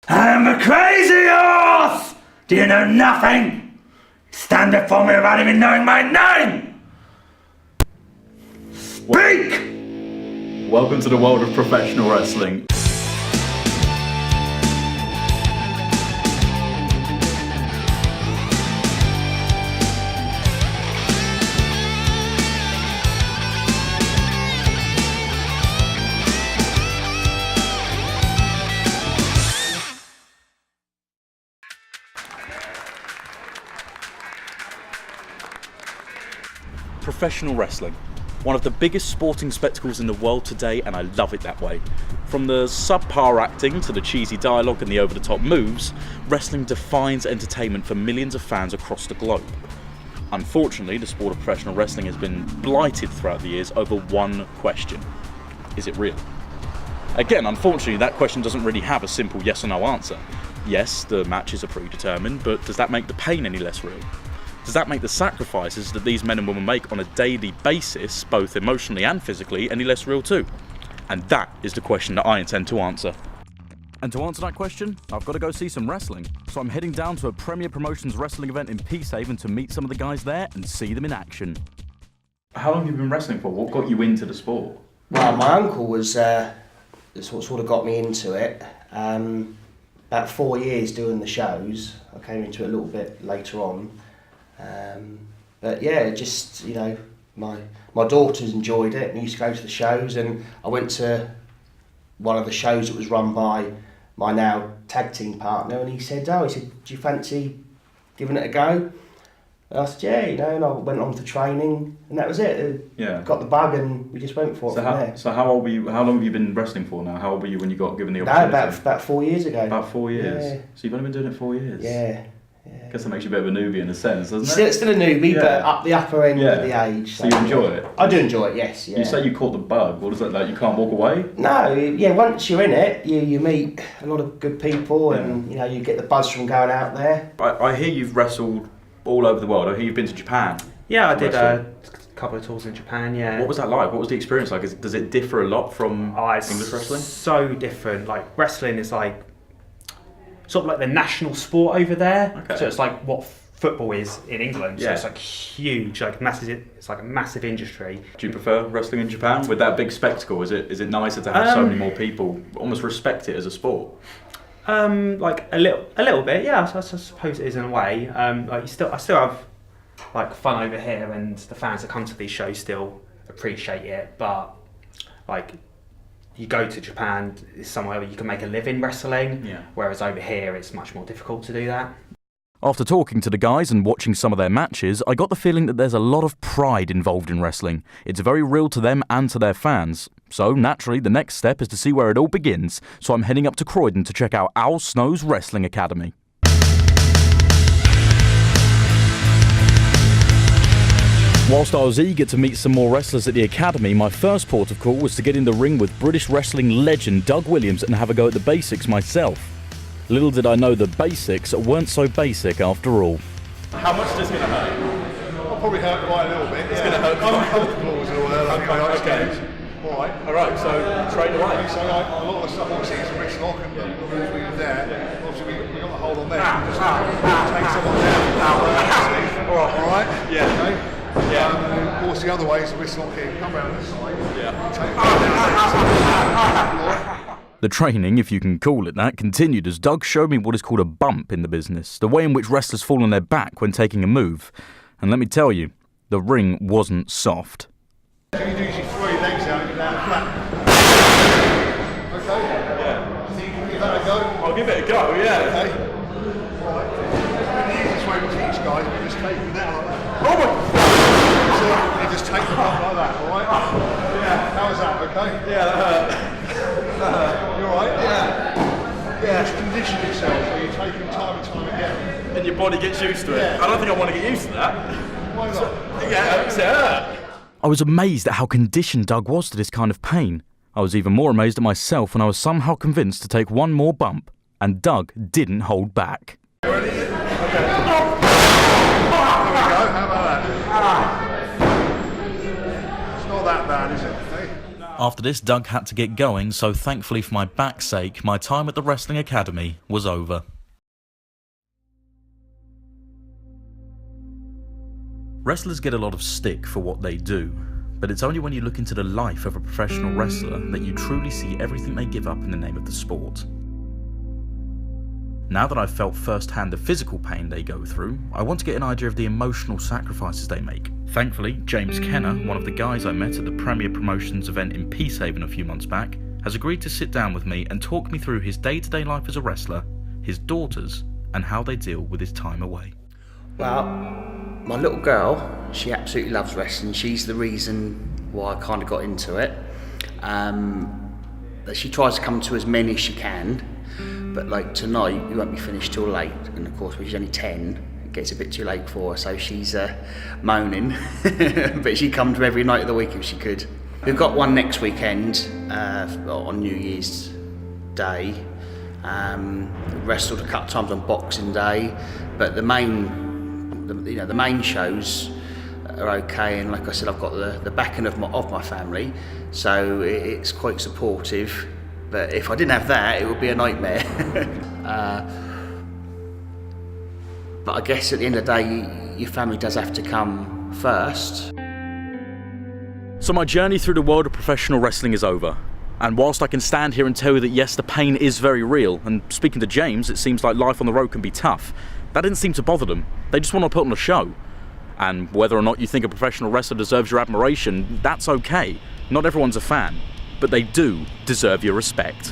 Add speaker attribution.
Speaker 1: I am a crazy horse! Do you know nothing? Stand before me without even knowing my name! Speak!
Speaker 2: Welcome to the world of professional wrestling. Professional wrestling. One of the biggest sporting spectacles in the world today, and I love it that way. From the subpar acting to the cheesy dialogue and the over-the-top moves, wrestling defines entertainment for millions of fans across the globe. Unfortunately, the sport of professional wrestling has been blighted throughout the years over one question. Is it real? Again, unfortunately, that question doesn't really have a simple yes or no answer. Yes, the matches are predetermined, but does that make the pain any less real? Does that make the sacrifices that these men and women make on a daily basis, both emotionally and physically, any less real too? And that is the question that I intend to answer. And to answer that question, I've got to go see some wrestling. So I'm heading down to a Premier Promotions wrestling event in Peacehaven to meet some of the guys there and see them in action. How long have you been wrestling for? What got you into the sport?
Speaker 3: Well, my uncle was sort of got me into it. About 4 years doing the shows. I came into it a little bit later on. But yeah, just, you know, my daughters enjoyed it and used to go to the shows, and I went to one of the shows that was run by my now tag team partner, and he said, do you fancy giving it a go? And I said, yeah, you know, and I went on to training, and that was it.
Speaker 2: Yeah.
Speaker 3: Got the bug, and we just went for it from there.
Speaker 2: So how old were you? How long have you been wrestling for now? How old were you when you got given the opportunity?
Speaker 3: No, about 4 years ago.
Speaker 2: About 4 years?
Speaker 3: Yeah.
Speaker 2: So you've only been doing it 4 years?
Speaker 3: Yeah.
Speaker 2: I guess that makes you a bit of a newbie in a sense, doesn't it?
Speaker 3: Still a newbie, but up the upper end of the age.
Speaker 2: So you enjoy it?
Speaker 3: I do enjoy it, yes. Yeah.
Speaker 2: You say you caught the bug. What is that like? You can't walk away?
Speaker 3: No, yeah. Once you're in it, you meet a lot of good people, and you know you get the buzz from going out there.
Speaker 2: I hear you've wrestled all over the world. I hear you've been to Japan.
Speaker 4: Yeah, I did a couple of tours in Japan. Yeah.
Speaker 2: What was that like? What was the experience like? Does it differ a lot from English wrestling?
Speaker 4: So different. Like wrestling is like sort of like the national sport over there.
Speaker 2: Okay.
Speaker 4: So it's like what football is in England. So
Speaker 2: Yeah.
Speaker 4: it's like huge, like massive. It's like a massive industry.
Speaker 2: Do you prefer wrestling in Japan with that big spectacle? Is it nicer to have so many more people almost respect it as a sport?
Speaker 4: Like a little bit. Yeah, I suppose it is in a way. Like I still have like fun over here, and the fans that come to these shows still appreciate it. But like, you go to Japan, it's somewhere where you can make a living wrestling.
Speaker 2: Yeah.
Speaker 4: Whereas over here, it's much more difficult to do that.
Speaker 5: After talking to the guys and watching some of their matches, I got the feeling that there's a lot of pride involved in wrestling. It's very real to them and to their fans. So naturally, the next step is to see where it all begins. So I'm heading up to Croydon to check out Al Snow's Wrestling Academy. Whilst I was eager to meet some more wrestlers at the academy, my first port of call was to get in the ring with British wrestling legend Doug Williams and have a go at the basics myself. Little did I know the basics weren't so basic after all.
Speaker 2: How much is this going to hurt?
Speaker 6: I'll probably hurt quite a little bit.
Speaker 2: It's going to hurt quite
Speaker 6: uncomfortable as well.
Speaker 2: Okay.
Speaker 6: All
Speaker 2: Alright, so straight away.
Speaker 6: So a lot of the stuff obviously is wrist lock and the moves we were there. Obviously we got the hold on there. Just take someone down. Alright?
Speaker 2: Yeah.
Speaker 6: Okay?
Speaker 2: Yeah.
Speaker 6: And of course the other way is the wrist lock here. Come around this side.
Speaker 2: Yeah.
Speaker 5: The training, if you can call it that, continued as Doug showed me what is called a bump in the business, the way in which wrestlers fall on their back when taking a move. And let me tell you, the ring wasn't soft.
Speaker 6: So you do your 3 legs out and you're down flat. Okay?
Speaker 2: Yeah.
Speaker 6: So you can give that a go.
Speaker 2: I'll give it a go, yeah.
Speaker 6: Okay? Right. The easiest way to teach guys is just take them down like that.
Speaker 2: Oh my!
Speaker 6: So you just take them up like that, alright? Yeah. How was that, okay?
Speaker 2: Yeah, that hurt.
Speaker 6: You alright? Yeah. Yeah. Just condition yourself so you're taking time and time again.
Speaker 2: And your body gets used to it.
Speaker 6: Yeah.
Speaker 2: I don't think I want to get used to that.
Speaker 6: Why not?
Speaker 2: Yeah, it's hurt.
Speaker 5: I was amazed at how conditioned Doug was to this kind of pain. I was even more amazed at myself when I was somehow convinced to take one more bump, and Doug didn't hold back.
Speaker 6: Ready? Okay. There we go, how about that? It's not that bad, is it? Hey?
Speaker 5: After this, Doug had to get going, so thankfully for my back's sake, my time at the Wrestling Academy was over. Wrestlers get a lot of stick for what they do, but it's only when you look into the life of a professional wrestler that you truly see everything they give up in the name of the sport. Now that I've felt firsthand the physical pain they go through, I want to get an idea of the emotional sacrifices they make. Thankfully, James Kenner, one of the guys I met at the Premier Promotions event in Peacehaven a few months back, has agreed to sit down with me and talk me through his day-to-day life as a wrestler, his daughters, and how they deal with his time away.
Speaker 3: Well, my little girl, she absolutely loves wrestling. She's the reason why I kind of got into it. But she tries to come to as many as she can. But like tonight, we won't be finished till late. And of course, when she's only 10, it gets a bit too late for her. So she's moaning. But she'd come to every night of the week if she could. We've got one next weekend on New Year's Day. Wrestled a couple of times on Boxing Day. But the main shows are okay, and like I said, I've got the backing of my family, so it's quite supportive. But if I didn't have that, it would be a nightmare. But I guess at the end of the day, your family does have to come first.
Speaker 2: So my journey through the world of professional wrestling is over. And whilst I can stand here and tell you that yes, the pain is very real, and speaking to James, it seems like life on the road can be tough, that didn't seem to bother them. They just want to put on a show. And whether or not you think a professional wrestler deserves your admiration, that's okay. Not everyone's a fan, but they do deserve your respect.